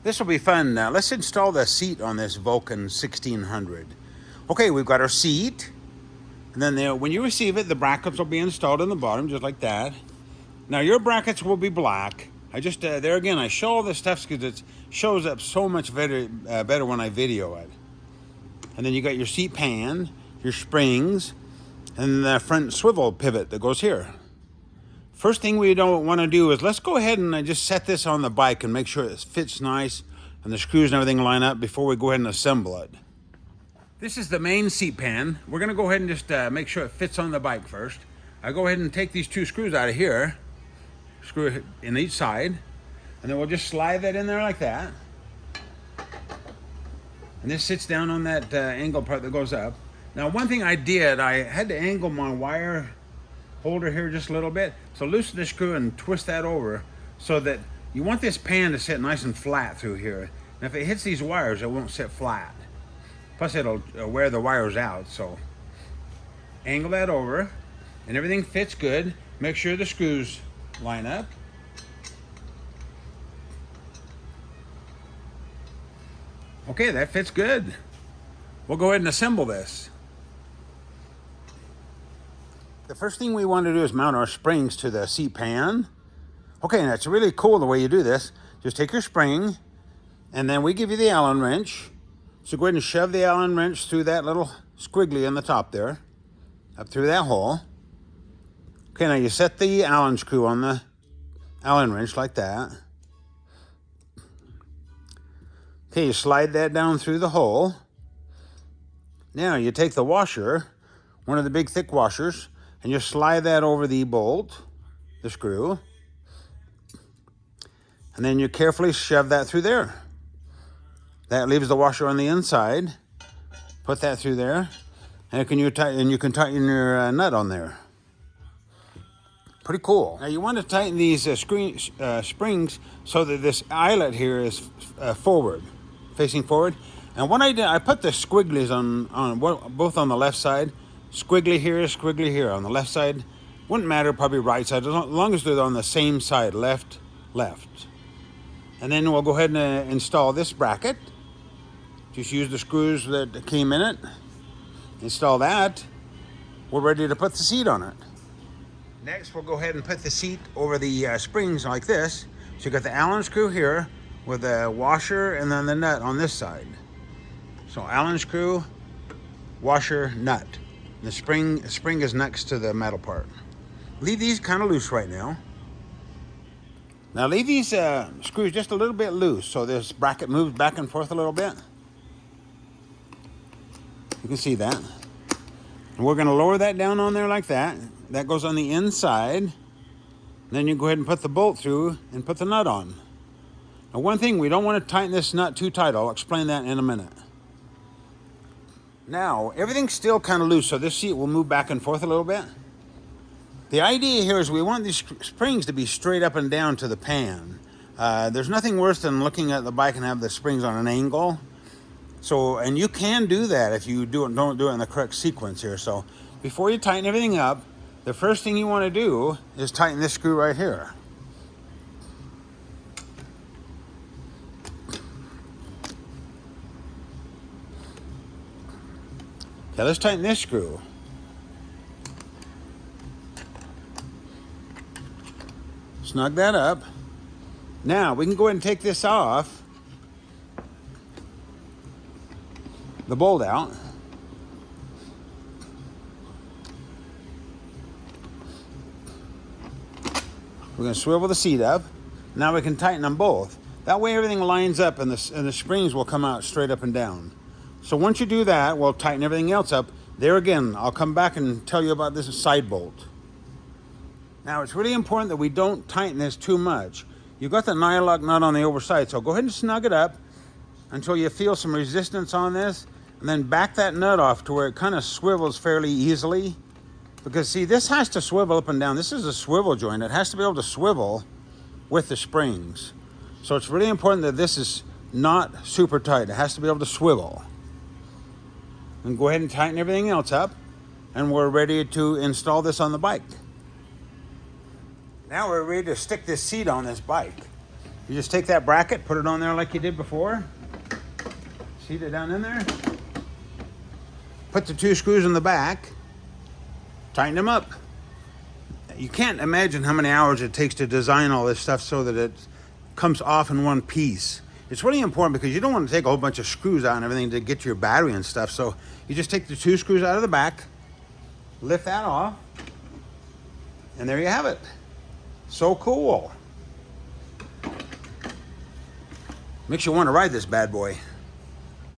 This will be fun. Let's install the seat on this Vulcan 1600. Okay, we've got our seat. And then when you receive it, the brackets will be installed in the bottom, just like that. Now your brackets will be black. I just, there again, I show all this stuff because it shows up so much better when I video it. And then you got your seat pan, your springs, and the front swivel pivot that goes here. First thing we don't want to do is let's go ahead and just set this on the bike and make sure it fits nice and the screws and everything line up before we go ahead and assemble it. This is the main seat pan. We're going to go ahead and just make sure it fits on the bike first. I go ahead and take these two screws out of here, screw it in each side, and then we'll just slide that in there like that. And this sits down on that angle part that goes up. Now one thing I did, I had to angle my wire holder here just a little bit. So loosen the screw and twist that over so that you want this pan to sit nice and flat through here. And if it hits these wires, it won't sit flat. Plus it'll wear the wires out. So angle that over and everything fits good. Make sure the screws line up. Okay, that fits good. We'll go ahead and assemble this. The first thing we want to do is mount our springs to the seat pan. Okay, and it's really cool the way you do this. Just take your spring, and then we give you the Allen wrench. So go ahead and shove the Allen wrench through that little squiggly on the top there, up through that hole. Okay, now you set the Allen screw on the Allen wrench like that. Okay, you slide that down through the hole. Now you take the washer, one of the big thick washers, and you slide that over the bolt, the screw, and then you carefully shove that through there. That leaves the washer on the inside. Put that through there, and you can tighten your nut on there. Pretty cool. Now you want to tighten these springs so that this eyelet here is forward, facing forward. And what I did, I put the squigglies on both on the left side. Squiggly here on the left side. Wouldn't matter, probably right side, as long as they're on the same side, left. And then we'll go ahead and install this bracket. Just use the screws that came in it. Install that. We're ready to put the seat on it. Next, we'll go ahead and put the seat over the springs like this. So you got the Allen screw here with the washer and then the nut on this side. So Allen screw, washer, nut. The spring is next to the metal part. Leave these kind of loose right now. Now leave these screws just a little bit loose so this bracket moves back and forth a little bit. You can see that. And we're going to lower that down on there like that. That goes on the inside. Then you go ahead and put the bolt through and put the nut on. Now one thing, we don't want to tighten this nut too tight. I'll explain that in a minute. Now, everything's still kind of loose, so this seat will move back and forth a little bit. The idea here is we want these springs to be straight up and down to the pan. There's nothing worse than looking at the bike and have the springs on an angle. So, and you can do that if you don't do it in the correct sequence here. So, before you tighten everything up, the first thing you want to do is tighten this screw right here. Okay, let's tighten this screw. Snug that up. Now we can go ahead and take this off, the bolt out. We're going to swivel the seat up. Now we can tighten them both. That way everything lines up and the springs will come out straight up and down. So once you do that, we'll tighten everything else up. There again, I'll come back and tell you about this side bolt. Now it's really important that we don't tighten this too much. You've got the nylock nut on the overside, so go ahead and snug it up until you feel some resistance on this, and then back that nut off to where it kind of swivels fairly easily. Because see, this has to swivel up and down. This is a swivel joint. It has to be able to swivel with the springs. So it's really important that this is not super tight. It has to be able to swivel. And go ahead and tighten everything else up, and we're ready to install this on the bike. Now we're ready to stick this seat on this bike. You just take that bracket, put it on there like you did before. Seat it down in there. Put the 2 screws in the back. Tighten them up. You can't imagine how many hours it takes to design all this stuff so that it comes off in one piece. It's really important because you don't want to take a whole bunch of screws out and everything to get to your battery and stuff. So you just take the 2 screws out of the back, lift that off, and there you have it. So cool. Makes you want to ride this bad boy.